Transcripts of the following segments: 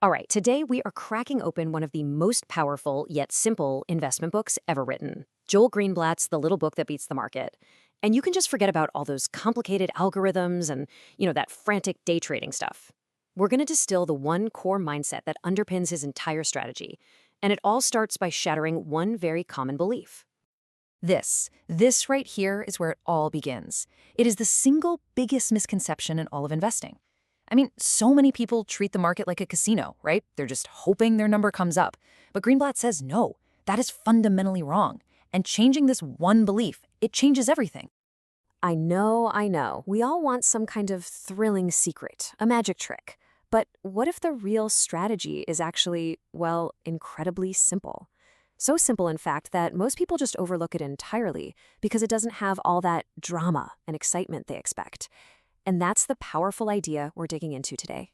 All right, today we are cracking open one of the most powerful yet simple investment books ever written. Joel Greenblatt's The Little Book That Beats the Market. And you can just forget about all those complicated algorithms and, that frantic day trading stuff. We're going to distill the one core mindset that underpins his entire strategy. And it all starts by shattering one very common belief. This right here is where it all begins. It is the single biggest misconception in all of investing. I mean, so many people treat the market like a casino, right? They're just hoping their number comes up. But Greenblatt says no, that is fundamentally wrong. And changing this one belief, it changes everything. I know. We all want some kind of thrilling secret, a magic trick. But what if the real strategy is actually, well, incredibly simple? So simple, in fact, that most people just overlook it entirely because it doesn't have all that drama and excitement they expect. And that's the powerful idea we're digging into today.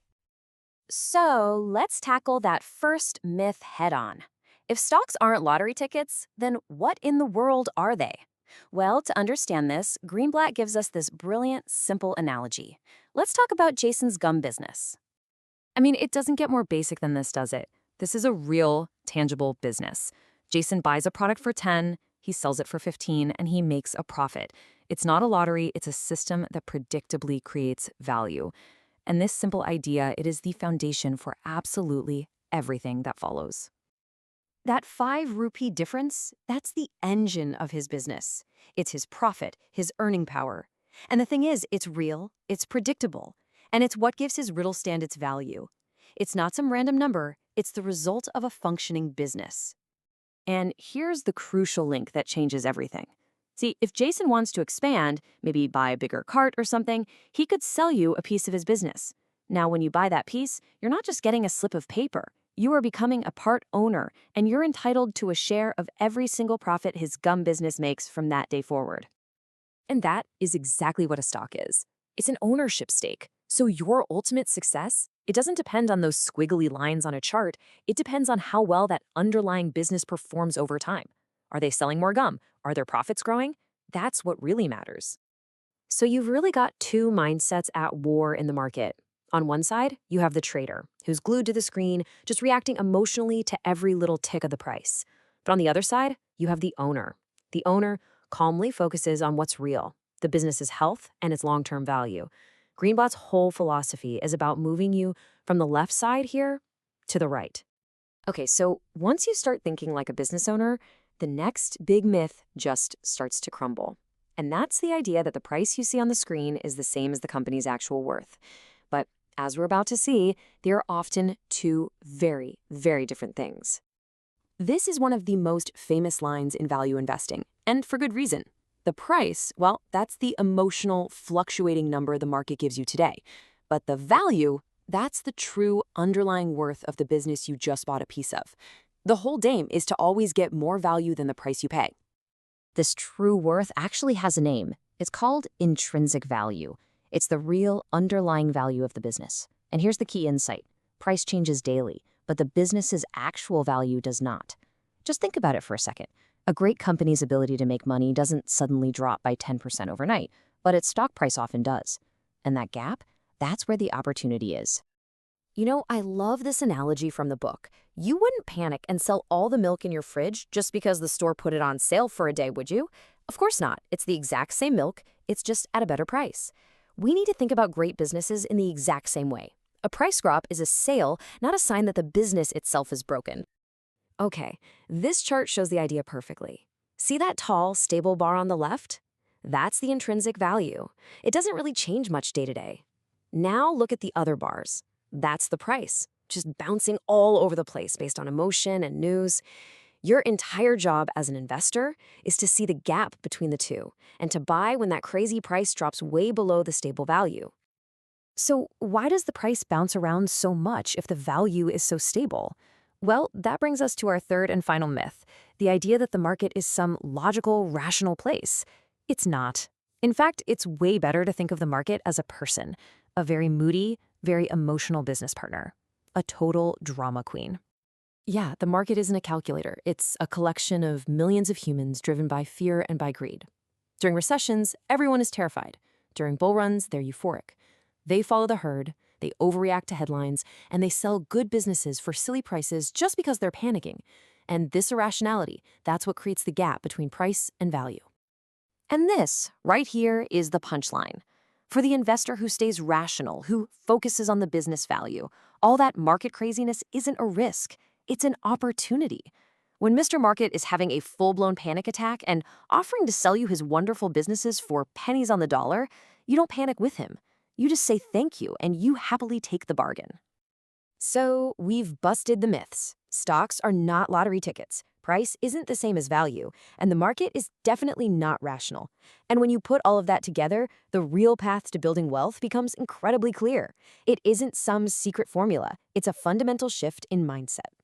So let's tackle that first myth head on. If stocks aren't lottery tickets, then what in the world are they? Well, to understand this, Greenblatt gives us this brilliant, simple analogy. Let's talk about Jason's gum business. I mean, it doesn't get more basic than this, does it? This is a real, tangible business. Jason buys a product for 10, he sells it for 15, and he makes a profit. It's not a lottery, it's a system that predictably creates value. And this simple idea, it is the foundation for absolutely everything that follows. That 5 rupee difference, that's the engine of his business. It's his profit, his earning power. And the thing is, it's real, it's predictable, and it's what gives his riddle stand its value. It's not some random number, it's the result of a functioning business. And here's the crucial link that changes everything. See, if Jason wants to expand, maybe buy a bigger cart or something, he could sell you a piece of his business. Now, when you buy that piece, you're not just getting a slip of paper. You are becoming a part owner, and you're entitled to a share of every single profit his gum business makes from that day forward. And that is exactly what a stock is. It's an ownership stake. So your ultimate success, it doesn't depend on those squiggly lines on a chart. It depends on how well that underlying business performs over time. Are they selling more gum? Are their profits growing? That's what really matters. So you've really got two mindsets at war in the market. On one side, you have the trader, who's glued to the screen, just reacting emotionally to every little tick of the price. But on the other side, you have the owner. The owner calmly focuses on what's real, the business's health and its long-term value. Greenblatt's whole philosophy is about moving you from the left side here to the right. Okay, so once you start thinking like a business owner, the next big myth just starts to crumble. And that's the idea that the price you see on the screen is the same as the company's actual worth. But as we're about to see, they are often two very, very different things. This is one of the most famous lines in value investing, and for good reason. The price, well, that's the emotional, fluctuating number the market gives you today. But the value, that's the true underlying worth of the business you just bought a piece of. The whole game is to always get more value than the price you pay. This true worth actually has a name. It's called intrinsic value. It's the real underlying value of the business. And here's the key insight. Price changes daily, but the business's actual value does not. Just think about it for a second. A great company's ability to make money doesn't suddenly drop by 10% overnight, but its stock price often does. And that gap, that's where the opportunity is. I love this analogy from the book. You wouldn't panic and sell all the milk in your fridge just because the store put it on sale for a day, would you? Of course not. It's the exact same milk, it's just at a better price. We need to think about great businesses in the exact same way. A price drop is a sale, not a sign that the business itself is broken. Okay, this chart shows the idea perfectly. See that tall, stable bar on the left? That's the intrinsic value. It doesn't really change much day to day. Now look at the other bars. That's the price, just bouncing all over the place based on emotion and news. Your entire job as an investor is to see the gap between the two and to buy when that crazy price drops way below the stable value. So why does the price bounce around so much if the value is so stable? Well, that brings us to our third and final myth, the idea that the market is some logical, rational place. It's not. In fact, it's way better to think of the market as a person, a very moody, very emotional business partner, a total drama queen. Yeah, the market isn't a calculator. It's a collection of millions of humans driven by fear and by greed. During recessions, everyone is terrified. During bull runs, they're euphoric. They follow the herd, They overreact to headlines, and they sell good businesses for silly prices just because they're panicking. And this irrationality, that's what creates the gap between price and value. And this, right here, is the punchline. For the investor who stays rational, who focuses on the business value, all that market craziness isn't a risk, it's an opportunity. When Mr. Market is having a full-blown panic attack and offering to sell you his wonderful businesses for pennies on the dollar, you don't panic with him. You just say thank you, and you happily take the bargain. So, we've busted the myths. Stocks are not lottery tickets. Price isn't the same as value, and the market is definitely not rational. And when you put all of that together, the real path to building wealth becomes incredibly clear. It isn't some secret formula. It's a fundamental shift in mindset.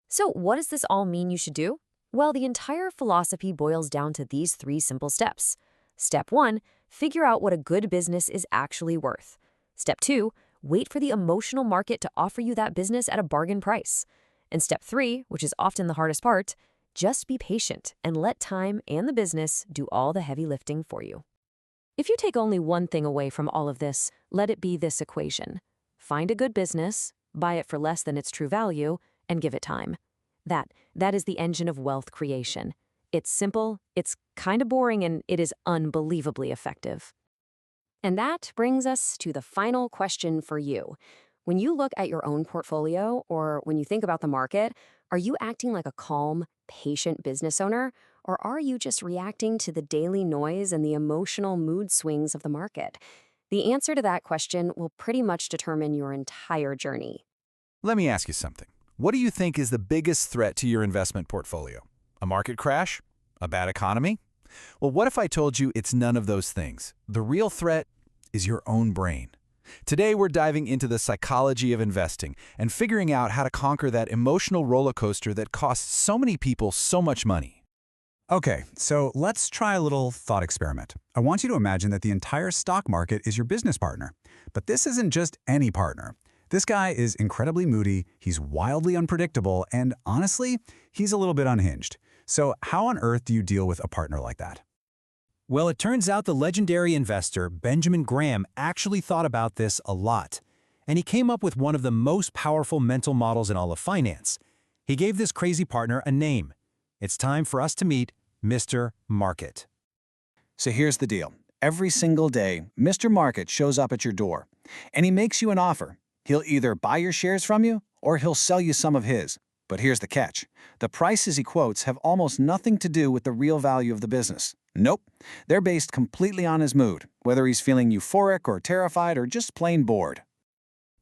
So, what does this all mean you should do? Well, the entire philosophy boils down to these 3 simple steps. Step 1, figure out what a good business is actually worth. Step 2, wait for the emotional market to offer you that business at a bargain price. And step 3, which is often the hardest part, just be patient and let time and the business do all the heavy lifting for you. If you take only one thing away from all of this, let it be this equation. Find a good business, buy it for less than its true value, and give it time. That is the engine of wealth creation. It's simple, it's kind of boring, and it is unbelievably effective. And that brings us to the final question for you. When you look at your own portfolio, or when you think about the market, are you acting like a calm, patient business owner, or are you just reacting to the daily noise and the emotional mood swings of the market? The answer to that question will pretty much determine your entire journey. Let me ask you something. What do you think is the biggest threat to your investment portfolio? A market crash? A bad economy? Well, what if I told you it's none of those things? The real threat is your own brain. Today, we're diving into the psychology of investing and figuring out how to conquer that emotional roller coaster that costs so many people so much money. Okay, so let's try a little thought experiment. I want you to imagine that the entire stock market is your business partner. But this isn't just any partner. This guy is incredibly moody, he's wildly unpredictable, and honestly, he's a little bit unhinged. So how on earth do you deal with a partner like that? Well, it turns out the legendary investor Benjamin Graham actually thought about this a lot. And he came up with one of the most powerful mental models in all of finance. He gave this crazy partner a name. It's time for us to meet Mr. Market. So here's the deal. Every single day, Mr. Market shows up at your door, and he makes you an offer. He'll either buy your shares from you, or he'll sell you some of his. But here's the catch. The prices he quotes have almost nothing to do with the real value of the business. Nope. They're based completely on his mood, whether he's feeling euphoric or terrified or just plain bored.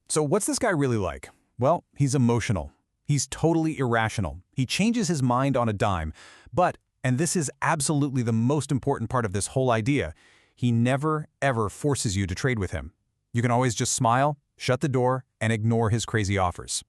So what's this guy really like? Well, he's emotional. He's totally irrational. He changes his mind on a dime. But, and this is absolutely the most important part of this whole idea, he never, ever forces you to trade with him. You can always just smile, shut the door, and ignore his crazy offers.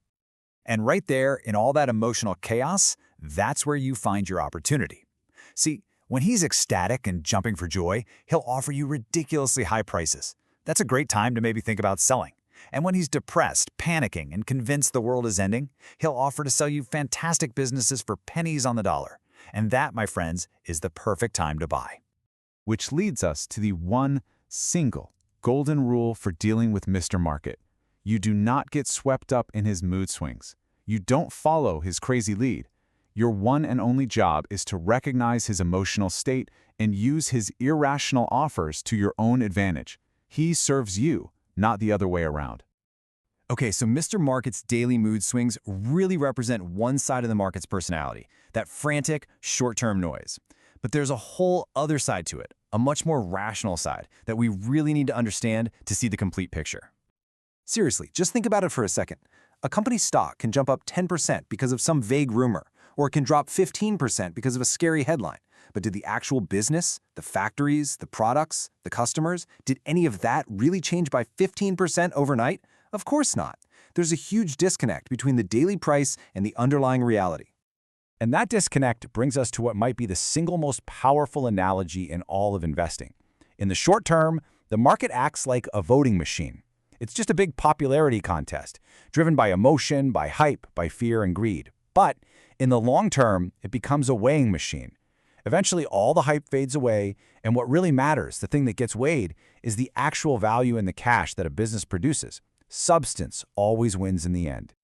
And right there, in all that emotional chaos, that's where you find your opportunity. See, when he's ecstatic and jumping for joy, he'll offer you ridiculously high prices. That's a great time to maybe think about selling. And when he's depressed, panicking, and convinced the world is ending, he'll offer to sell you fantastic businesses for pennies on the dollar. And that, my friends, is the perfect time to buy. Which leads us to the one single golden rule for dealing with Mr. Market. You do not get swept up in his mood swings. You don't follow his crazy lead. Your one and only job is to recognize his emotional state and use his irrational offers to your own advantage. He serves you, not the other way around. Okay, so Mr. Market's daily mood swings really represent one side of the market's personality, that frantic, short-term noise. But there's a whole other side to it, a much more rational side that we really need to understand to see the complete picture. Seriously, just think about it for a second. A company's stock can jump up 10% because of some vague rumor, or it can drop 15% because of a scary headline. But did the actual business, the factories, the products, the customers, did any of that really change by 15% overnight? Of course not. There's a huge disconnect between the daily price and the underlying reality. And that disconnect brings us to what might be the single most powerful analogy in all of investing. In the short term, the market acts like a voting machine. It's just a big popularity contest, driven by emotion, by hype, by fear and greed. But in the long term, it becomes a weighing machine. Eventually, all the hype fades away, and what really matters, the thing that gets weighed, is the actual value in the cash that a business produces. Substance always wins in the end.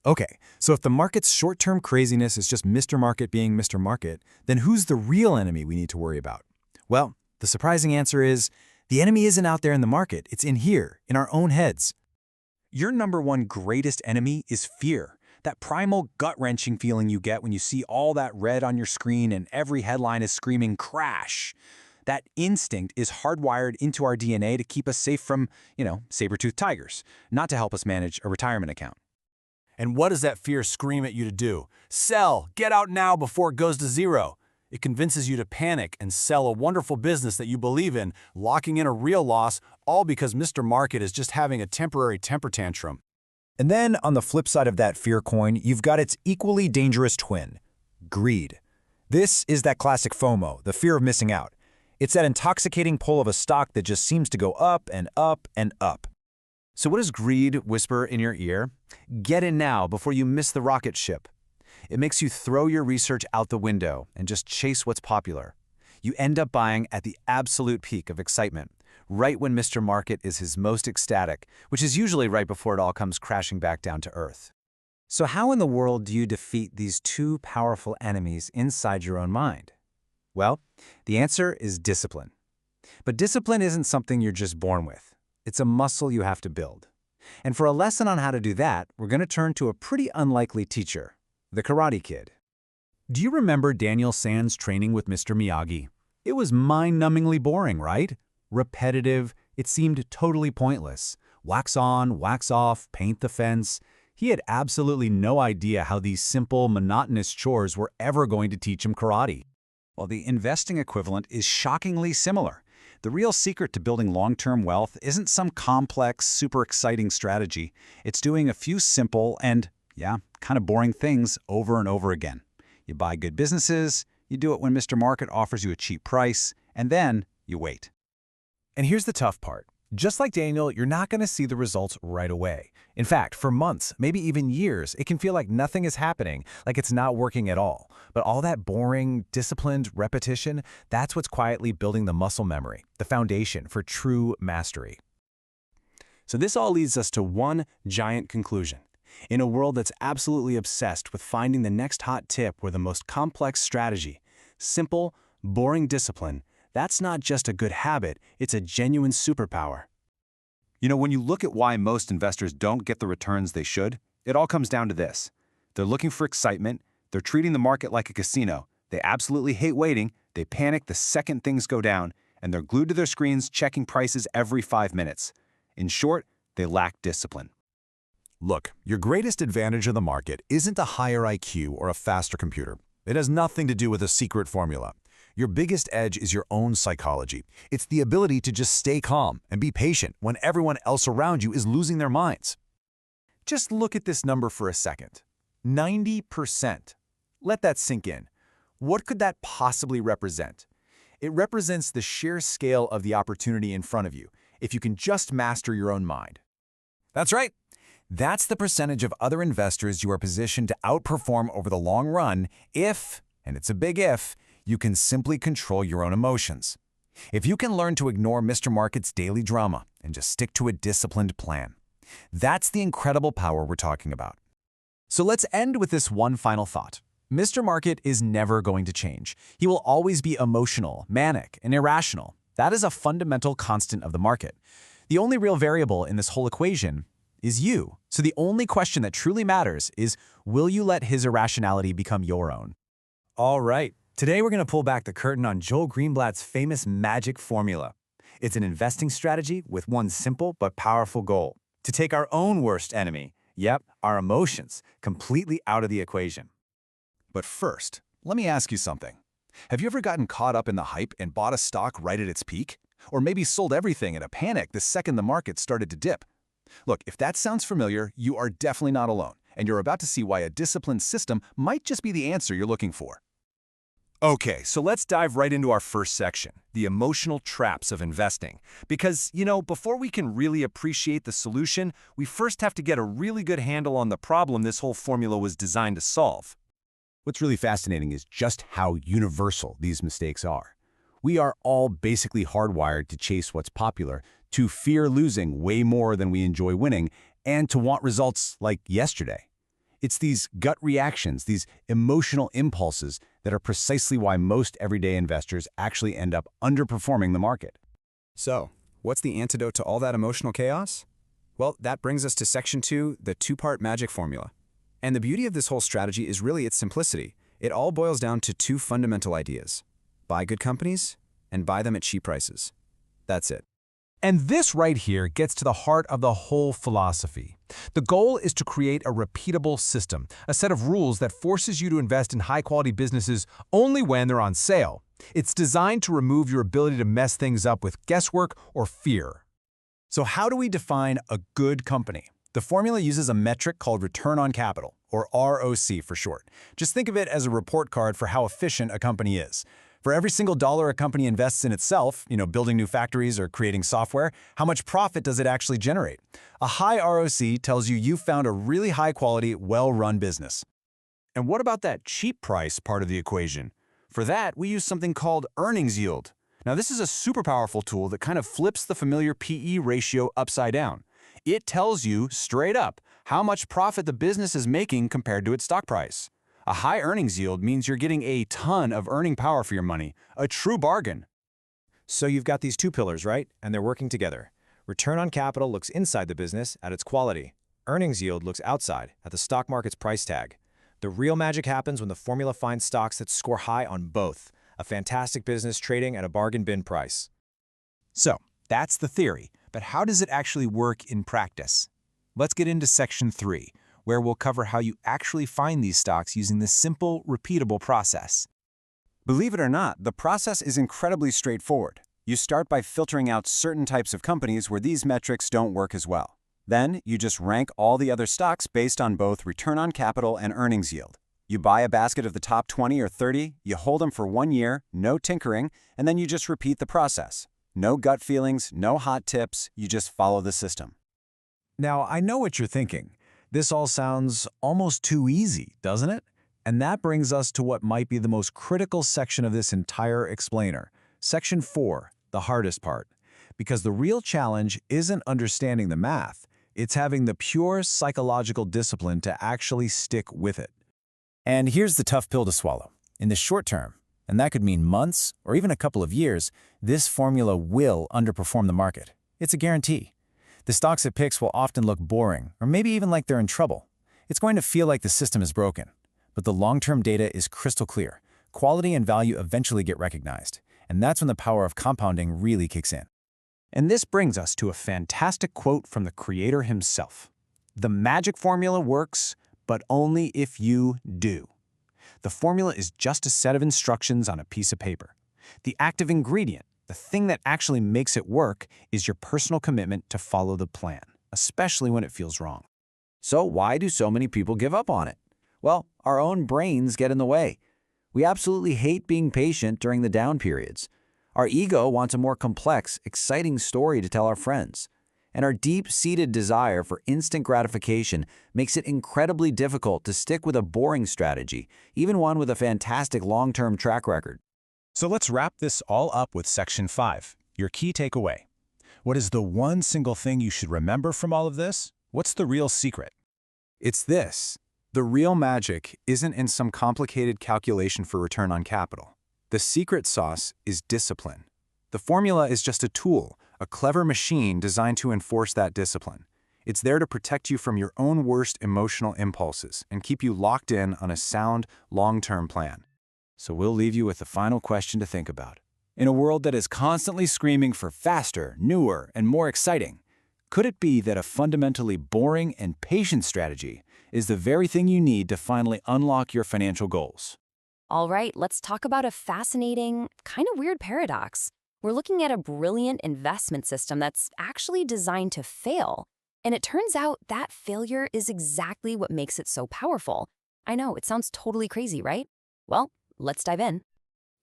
Okay, so if the market's short-term craziness is just Mr. Market being Mr. Market, then who's the real enemy we need to worry about? Well, the surprising answer is, the enemy isn't out there in the market, it's in here, in our own heads. Your number one greatest enemy is fear. That primal gut-wrenching feeling you get when you see all that red on your screen and every headline is screaming crash. That instinct is hardwired into our DNA to keep us safe from, saber-toothed tigers, not to help us manage a retirement account. And what does that fear scream at you to do? Sell! Get out now before it goes to zero! It convinces you to panic and sell a wonderful business that you believe in, locking in a real loss, all because Mr. Market is just having a temporary temper tantrum. And then, on the flip side of that fear coin, you've got its equally dangerous twin, greed. This is that classic FOMO, the fear of missing out. It's that intoxicating pull of a stock that just seems to go up and up and up. So what does greed whisper in your ear? Get in now before you miss the rocket ship. It makes you throw your research out the window and just chase what's popular. You end up buying at the absolute peak of excitement, right when Mr. Market is his most ecstatic, which is usually right before it all comes crashing back down to earth. So how in the world do you defeat these two powerful enemies inside your own mind? Well, the answer is discipline. But discipline isn't something you're just born with. It's a muscle you have to build. And for a lesson on how to do that, we're going to turn to a pretty unlikely teacher, the Karate Kid. Do you remember Daniel San's training with Mr. Miyagi? It was mind-numbingly boring, right? Repetitive, it seemed totally pointless. Wax on, wax off, paint the fence. He had absolutely no idea how these simple, monotonous chores were ever going to teach him karate. Well, the investing equivalent is shockingly similar. The real secret to building long-term wealth isn't some complex, super exciting strategy. It's doing a few simple and, kind of boring things over and over again. You buy good businesses, you do it when Mr. Market offers you a cheap price, and then you wait. And here's the tough part. Just like Daniel, you're not going to see the results right away. In fact, for months, maybe even years, it can feel like nothing is happening, like it's not working at all. But all that boring, disciplined repetition, that's what's quietly building the muscle memory, the foundation for true mastery. So this all leads us to one giant conclusion. In a world that's absolutely obsessed with finding the next hot tip or the most complex strategy, simple, boring discipline, that's not just a good habit, it's a genuine superpower. When you look at why most investors don't get the returns they should, it all comes down to this. They're looking for excitement, they're treating the market like a casino, they absolutely hate waiting, they panic the second things go down, and they're glued to their screens checking prices every 5 minutes. In short, they lack discipline. Look, your greatest advantage in the market isn't a higher IQ or a faster computer. It has nothing to do with a secret formula. Your biggest edge is your own psychology. It's the ability to just stay calm and be patient when everyone else around you is losing their minds. Just look at this number for a second. 90%. Let that sink in. What could that possibly represent? It represents the sheer scale of the opportunity in front of you, if you can just master your own mind. That's right. That's the percentage of other investors you are positioned to outperform over the long run if, and it's a big if, you can simply control your own emotions. If you can learn to ignore Mr. Market's daily drama and just stick to a disciplined plan. That's the incredible power we're talking about. So let's end with this one final thought. Mr. Market is never going to change. He will always be emotional, manic, and irrational. That is a fundamental constant of the market. The only real variable in this whole equation is you. So the only question that truly matters is, will you let his irrationality become your own? All right. Today we're going to pull back the curtain on Joel Greenblatt's famous magic formula. It's an investing strategy with one simple but powerful goal: to take our own worst enemy, our emotions, completely out of the equation. But first, let me ask you something. Have you ever gotten caught up in the hype and bought a stock right at its peak? Or maybe sold everything in a panic the second the market started to dip? Look, if that sounds familiar, you are definitely not alone, and you're about to see why a disciplined system might just be the answer you're looking for. Okay, so let's dive right into our first section, the emotional traps of investing. Because, before we can really appreciate the solution, we first have to get a really good handle on the problem this whole formula was designed to solve. What's really fascinating is just how universal these mistakes are. We are all basically hardwired to chase what's popular, to fear losing way more than we enjoy winning, and to want results like yesterday. It's these gut reactions, these emotional impulses that are precisely why most everyday investors actually end up underperforming the market. So, what's the antidote to all that emotional chaos? Well, that brings us to Section 2, the two-part magic formula. And the beauty of this whole strategy is really its simplicity. It all boils down to two fundamental ideas. Buy good companies and buy them at cheap prices. That's it. And this right here gets to the heart of the whole philosophy. The goal is to create a repeatable system, a set of rules that forces you to invest in high-quality businesses only when they're on sale. It's designed to remove your ability to mess things up with guesswork or fear. So how do we define a good company? The formula uses a metric called return on capital, or ROC for short. Just think of it as a report card for how efficient a company is. For every single dollar a company invests in itself, building new factories or creating software, how much profit does it actually generate? A high ROC tells you you've found a really high-quality, well-run business. And what about that cheap price part of the equation? For that, we use something called earnings yield. Now, this is a super powerful tool that kind of flips the familiar PE ratio upside down. It tells you, straight up, how much profit the business is making compared to its stock price. A high earnings yield means you're getting a ton of earning power for your money, a true bargain. So you've got these two pillars, right? And they're working together. Return on capital looks inside the business at its quality. Earnings yield looks outside at the stock market's price tag. The real magic happens when the formula finds stocks that score high on both. A fantastic business trading at a bargain bin price. So, that's the theory, but how does it actually work in practice? Let's get into Section 3, where we'll cover how you actually find these stocks using this simple, repeatable process. Believe it or not, the process is incredibly straightforward. You start by filtering out certain types of companies where these metrics don't work as well. Then, you just rank all the other stocks based on both return on capital and earnings yield. You buy a basket of the top 20 or 30, you hold them for 1 year, no tinkering, and then you just repeat the process. No gut feelings, no hot tips, you just follow the system. Now, I know what you're thinking. This all sounds almost too easy, doesn't it? And that brings us to what might be the most critical section of this entire explainer. Section 4, the hardest part. Because the real challenge isn't understanding the math, it's having the pure psychological discipline to actually stick with it. And here's the tough pill to swallow. In the short term, and that could mean months or even a couple of years, this formula will underperform the market. It's a guarantee. The stocks it picks will often look boring, or maybe even like they're in trouble. It's going to feel like the system is broken. But the long-term data is crystal clear. Quality and value eventually get recognized, and that's when the power of compounding really kicks in. And this brings us to a fantastic quote from the creator himself. The magic formula works, but only if you do. The formula is just a set of instructions on a piece of paper. The active ingredient, the thing that actually makes it work, is your personal commitment to follow the plan, especially when it feels wrong. So why do so many people give up on it? Well, our own brains get in the way. We absolutely hate being patient during the down periods. Our ego wants a more complex, exciting story to tell our friends. And our deep-seated desire for instant gratification makes it incredibly difficult to stick with a boring strategy, even one with a fantastic long-term track record. So let's wrap this all up with Section 5, your key takeaway. What is the one single thing you should remember from all of this? What's the real secret? It's this. The real magic isn't in some complicated calculation for return on capital. The secret sauce is discipline. The formula is just a tool, a clever machine designed to enforce that discipline. It's there to protect you from your own worst emotional impulses and keep you locked in on a sound, long-term plan. So we'll leave you with the final question to think about. In a world that is constantly screaming for faster, newer, and more exciting, could it be that a fundamentally boring and patient strategy is the very thing you need to finally unlock your financial goals? All right, let's talk about a fascinating, kind of weird paradox. We're looking at a brilliant investment system that's actually designed to fail. And it turns out that failure is exactly what makes it so powerful. I know, it sounds totally crazy, right? Well, let's dive in.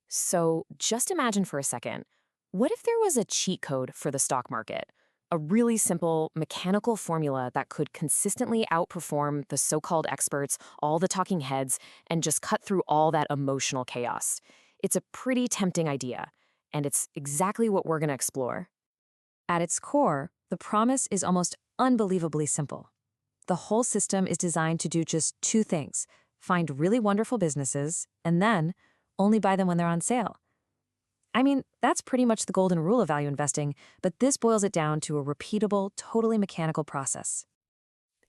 So just imagine for a second, what if there was a cheat code for the stock market? A really simple, mechanical formula that could consistently outperform the so-called experts, all the talking heads, and just cut through all that emotional chaos. It's a pretty tempting idea, and it's exactly what we're going to explore. At its core, the promise is almost unbelievably simple. The whole system is designed to do just two things: find really wonderful businesses, and then only buy them when they're on sale. I mean, that's pretty much the golden rule of value investing, but this boils it down to a repeatable, totally mechanical process.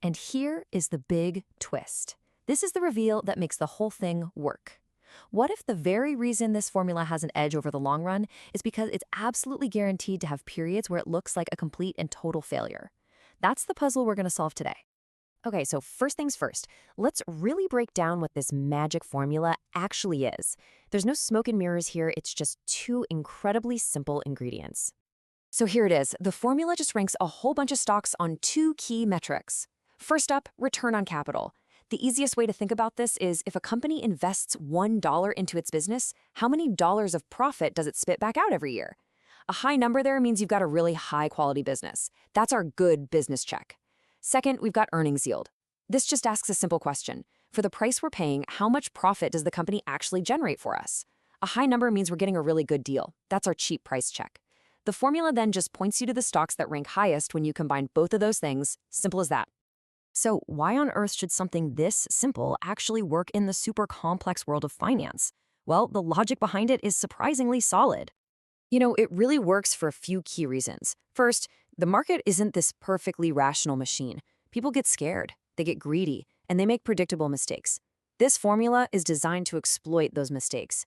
And here is the big twist. This is the reveal that makes the whole thing work. What if the very reason this formula has an edge over the long run is because it's absolutely guaranteed to have periods where it looks like a complete and total failure? That's the puzzle we're going to solve today. Okay, so first things first, let's really break down what this magic formula actually is. There's no smoke and mirrors here, it's just two incredibly simple ingredients. So here it is. The formula just ranks a whole bunch of stocks on two key metrics. First up, return on capital. The easiest way to think about this is if a company invests $1 into its business, how many dollars of profit does it spit back out every year? A high number there means you've got a really high-quality business. That's our good business check. Second, we've got earnings yield. This just asks a simple question. For the price we're paying, how much profit does the company actually generate for us? A high number means we're getting a really good deal. That's our cheap price check. The formula then just points you to the stocks that rank highest when you combine both of those things. Simple as that. So why on earth should something this simple actually work in the super complex world of finance? Well, the logic behind it is surprisingly solid. It really works for a few key reasons. First, the market isn't this perfectly rational machine. People get scared, they get greedy, and they make predictable mistakes. This formula is designed to exploit those mistakes.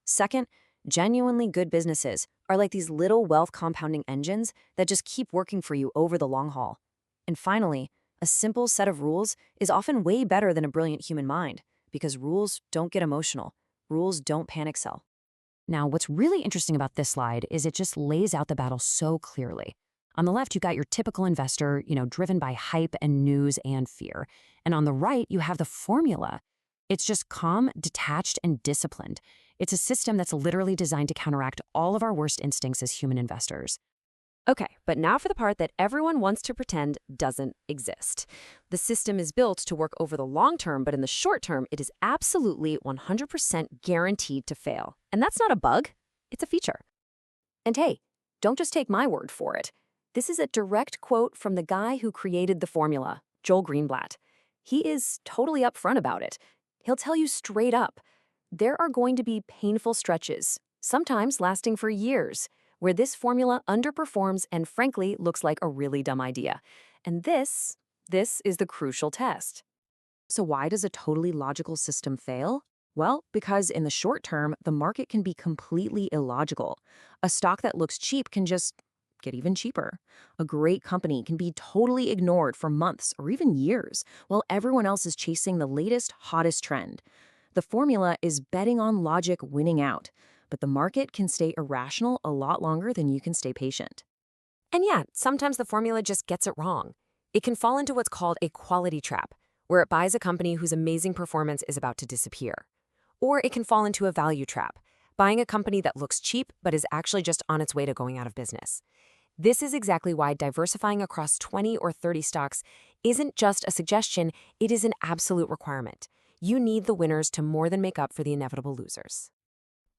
Second, genuinely good businesses are like these little wealth compounding engines that just keep working for you over the long haul. And finally, a simple set of rules is often way better than a brilliant human mind, because rules don't get emotional. Rules don't panic sell. Now, what's really interesting about this slide is it just lays out the battle so clearly. On the left, you've got your typical investor, driven by hype and news and fear. And on the right, you have the formula. It's just calm, detached, and disciplined. It's a system that's literally designed to counteract all of our worst instincts as human investors. Okay, but now for the part that everyone wants to pretend doesn't exist. The system is built to work over the long term, but in the short term, it is absolutely 100% guaranteed to fail. And that's not a bug, it's a feature. And hey, don't just take my word for it. This is a direct quote from the guy who created the formula, Joel Greenblatt. He is totally upfront about it. He'll tell you straight up, there are going to be painful stretches, sometimes lasting for years, where this formula underperforms and frankly looks like a really dumb idea. And this is the crucial test. So why does a totally logical system fail? Well, because in the short term, the market can be completely illogical. A stock that looks cheap can just get even cheaper. A great company can be totally ignored for months or even years, while everyone else is chasing the latest, hottest trend. The formula is betting on logic winning out, but the market can stay irrational a lot longer than you can stay patient. And yeah, sometimes the formula just gets it wrong. It can fall into what's called a quality trap, where it buys a company whose amazing performance is about to disappear. Or it can fall into a value trap, buying a company that looks cheap but is actually just on its way to going out of business. This is exactly why diversifying across 20 or 30 stocks isn't just a suggestion, it is an absolute requirement. You need the winners to more than make up for the inevitable losers.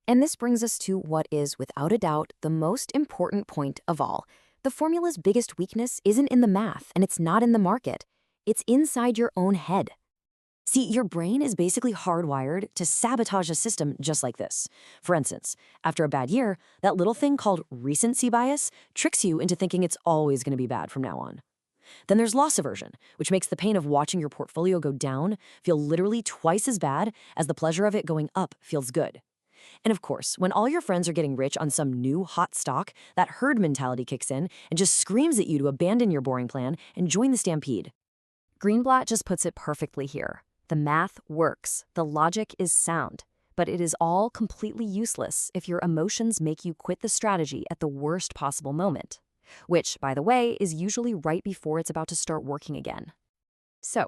And this brings us to what is, without a doubt, the most important point of all. The formula's biggest weakness isn't in the math, and it's not in the market. It's inside your own head. See, your brain is basically hardwired to sabotage a system just like this. For instance, after a bad year, that little thing called recency bias tricks you into thinking it's always going to be bad from now on. Then there's loss aversion, which makes the pain of watching your portfolio go down feel literally twice as bad as the pleasure of it going up feels good. And of course, when all your friends are getting rich on some new hot stock, that herd mentality kicks in and just screams at you to abandon your boring plan and join the stampede. Greenblatt just puts it perfectly here. The math works, the logic is sound, but it is all completely useless if your emotions make you quit the strategy at the worst possible moment, which, by the way, is usually right before it's about to start working again. So,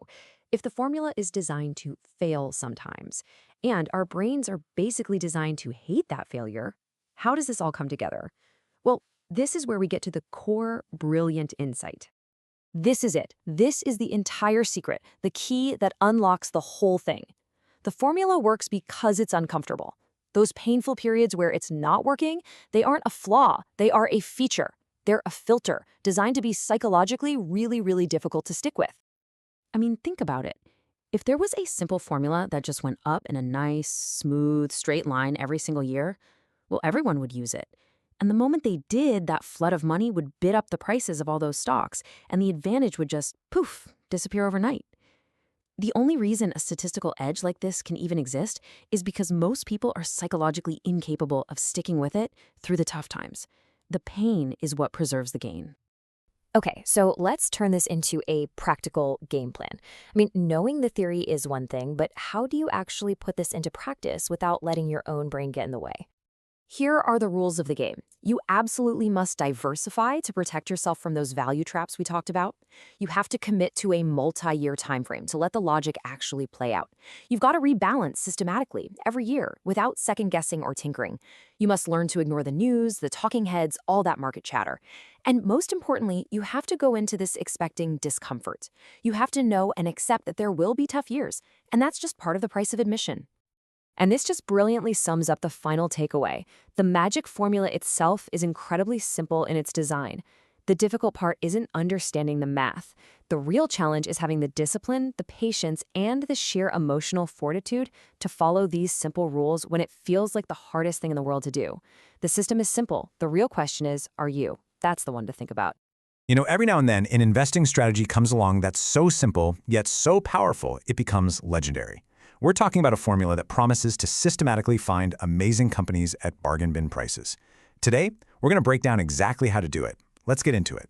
if the formula is designed to fail sometimes, and our brains are basically designed to hate that failure, how does this all come together? Well, this is where we get to the core brilliant insight. This is it. This is the entire secret, the key that unlocks the whole thing. The formula works because it's uncomfortable. Those painful periods where it's not working, they aren't a flaw, they are a feature. They're a filter designed to be psychologically really, really difficult to stick with. I mean, think about it. If there was a simple formula that just went up in a nice, smooth, straight line every single year, well, everyone would use it. And the moment they did, that flood of money would bid up the prices of all those stocks, and the advantage would just, poof, disappear overnight. The only reason a statistical edge like this can even exist is because most people are psychologically incapable of sticking with it through the tough times. The pain is what preserves the gain. Okay, so let's turn this into a practical game plan. I mean, knowing the theory is one thing, but how do you actually put this into practice without letting your own brain get in the way? Here are the rules of the game. You absolutely must diversify to protect yourself from those value traps we talked about. You have to commit to a multi-year time frame to let the logic actually play out. You've got to rebalance systematically every year without second-guessing or tinkering. You must learn to ignore the news, the talking heads, all that market chatter. And most importantly, you have to go into this expecting discomfort. You have to know and accept that there will be tough years, and that's just part of the price of admission. And this just brilliantly sums up the final takeaway. The magic formula itself is incredibly simple in its design. The difficult part isn't understanding the math. The real challenge is having the discipline, the patience, and the sheer emotional fortitude to follow these simple rules when it feels like the hardest thing in the world to do. The system is simple. The real question is, are you? That's the one to think about. You know, every now and then, an investing strategy comes along that's so simple, yet so powerful, it becomes legendary. We're talking about a formula that promises to systematically find amazing companies at bargain bin prices. Today, we're going to break down exactly how to do it. Let's get into it.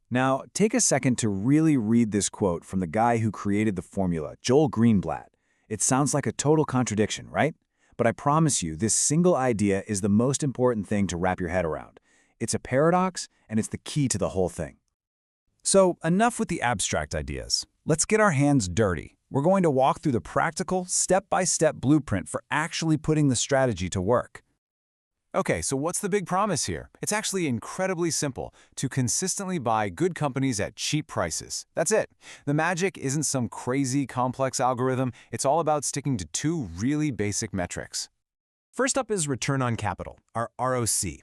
Now, take a second to really read this quote from the guy who created the formula, Joel Greenblatt. It sounds like a total contradiction, right? But I promise you, this single idea is the most important thing to wrap your head around. It's a paradox, and it's the key to the whole thing. So, enough with the abstract ideas. Let's get our hands dirty. We're going to walk through the practical, step-by-step blueprint for actually putting the strategy to work. Okay, so what's the big promise here? It's actually incredibly simple to consistently buy good companies at cheap prices. That's it. The magic isn't some crazy complex algorithm. It's all about sticking to two really basic metrics. First up is return on capital, our ROC.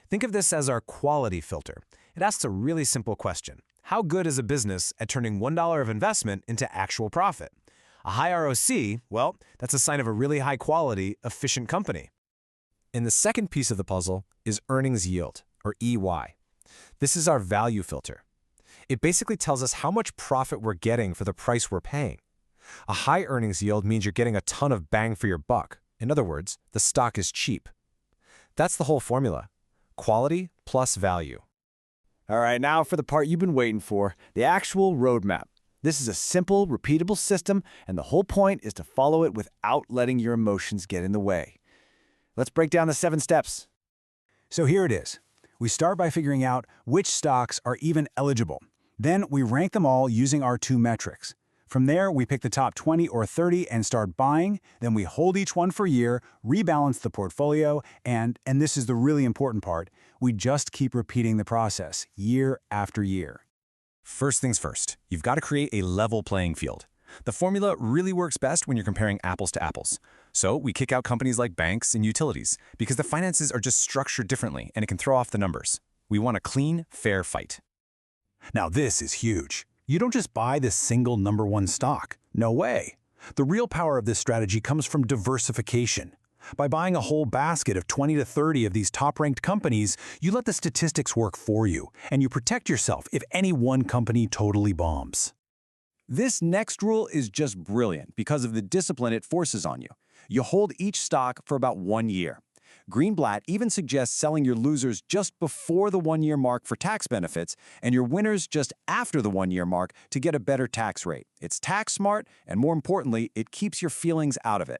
Think of this as our quality filter. It asks a really simple question. How good is a business at turning $1 of investment into actual profit? A high ROC, well, that's a sign of a really high-quality, efficient company. And the second piece of the puzzle is earnings yield, or EY. This is our value filter. It basically tells us how much profit we're getting for the price we're paying. A high earnings yield means you're getting a ton of bang for your buck. In other words, the stock is cheap. That's the whole formula. Quality plus value. All right, now for the part you've been waiting for, the actual roadmap. This is a simple, repeatable system, and the whole point is to follow it without letting your emotions get in the way. Let's break down the 7 steps. So here it is. We start by figuring out which stocks are even eligible. Then we rank them all using our 2 metrics. From there, we pick the top 20 or 30 and start buying. Then we hold each one for a year, rebalance the portfolio, and this is the really important part, we just keep repeating the process year after year. First things first, you've got to create a level playing field. The formula really works best when you're comparing apples to apples. So we kick out companies like banks and utilities because the finances are just structured differently and it can throw off the numbers. We want a clean, fair fight. Now this is huge. You don't just buy this single #1 stock. No way. The real power of this strategy comes from diversification. By buying a whole basket of 20 to 30 of these top-ranked companies, you let the statistics work for you, and you protect yourself if any one company totally bombs. This next rule is just brilliant because of the discipline it forces on you. You hold each stock for about 1 year. Greenblatt even suggests selling your losers just before the 1-year mark for tax benefits and your winners just after the 1-year mark to get a better tax rate. It's tax smart, and more importantly, it keeps your feelings out of it.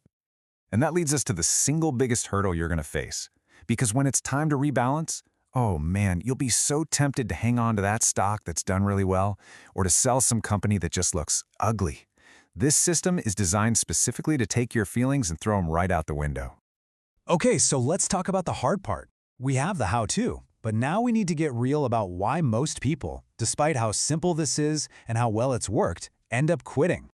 And that leads us to the single biggest hurdle you're going to face. Because when it's time to rebalance, oh man, you'll be so tempted to hang on to that stock that's done really well or to sell some company that just looks ugly. This system is designed specifically to take your feelings and throw them right out the window. Okay, so let's talk about the hard part. We have the how-to, but now we need to get real about why most people, despite how simple this is and how well it's worked, end up quitting.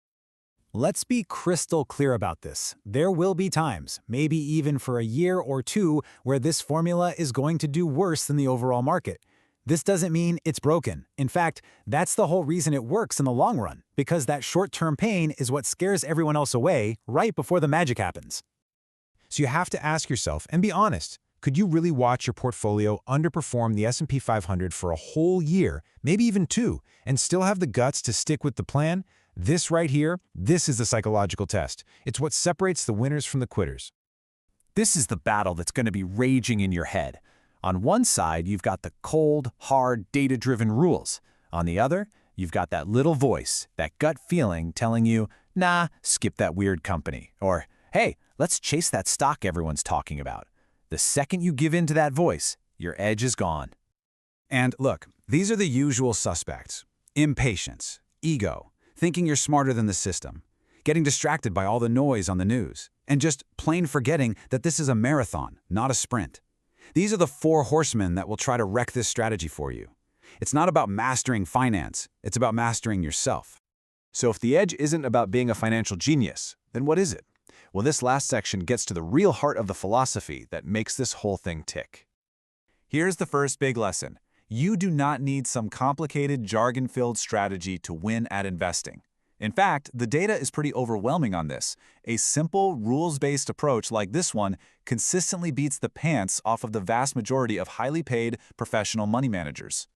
Let's be crystal clear about this. There will be times, maybe even for a year or 2, where this formula is going to do worse than the overall market. This doesn't mean it's broken. In fact, that's the whole reason it works in the long run, because that short-term pain is what scares everyone else away right before the magic happens. So you have to ask yourself and be honest, could you really watch your portfolio underperform the S&P 500 for a whole year, maybe even 2, and still have the guts to stick with the plan? This right here, this is the psychological test. It's what separates the winners from the quitters. This is the battle that's going to be raging in your head. On one side, you've got the cold, hard, data-driven rules. On the other, you've got that little voice, that gut feeling telling you, nah, skip that weird company, or hey, let's chase that stock everyone's talking about. The second you give in to that voice, your edge is gone. And look, these are the usual suspects. Impatience, ego, thinking you're smarter than the system, getting distracted by all the noise on the news, and just plain forgetting that this is a marathon, not a sprint. These are the 4 horsemen that will try to wreck this strategy for you. It's not about mastering finance, it's about mastering yourself. So if the edge isn't about being a financial genius, then what is it? Well, this last section gets to the real heart of the philosophy that makes this whole thing tick. Here's the first big lesson. You do not need some complicated, jargon-filled strategy to win at investing. In fact, the data is pretty overwhelming on this. A simple, rules-based approach like this one consistently beats the pants off of the vast majority of highly paid professional money managers.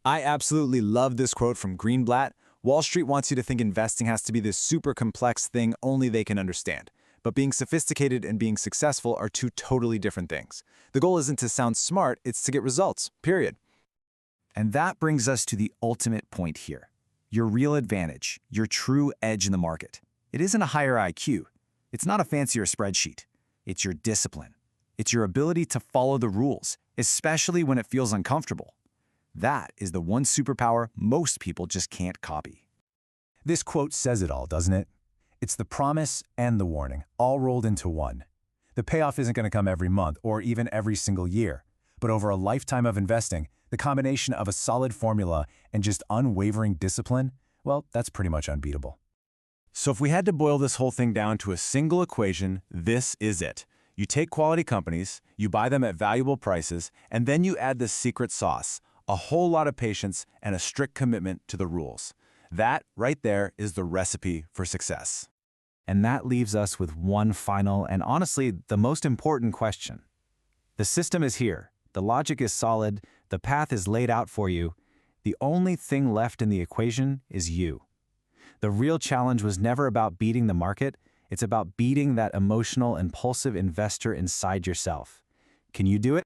I absolutely love this quote from Greenblatt. Wall Street wants you to think investing has to be this super complex thing only they can understand. But being sophisticated and being successful are 2 totally different things. The goal isn't to sound smart, it's to get results, period. And that brings us to the ultimate point here. Your real advantage, your true edge in the market. It isn't a higher IQ. It's not a fancier spreadsheet. It's your discipline. It's your ability to follow the rules, especially when it feels uncomfortable. That is the one superpower most people just can't copy. This quote says it all, doesn't it? It's the promise and the warning, all rolled into one. The payoff isn't going to come every month or even every single year, but over a lifetime of investing, the combination of a solid formula and just unwavering discipline, well, that's pretty much unbeatable. So if we had to boil this whole thing down to a single equation, this is it. You take quality companies, you buy them at valuable prices, and then you add the secret sauce, a whole lot of patience and a strict commitment to the rules. That, right there, is the recipe for success. And that leaves us with one final and honestly the most important question. The system is here. The logic is solid. The path is laid out for you. The only thing left in the equation is you. The real challenge was never about beating the market. It's about beating that emotional, impulsive investor inside yourself. Can you do it?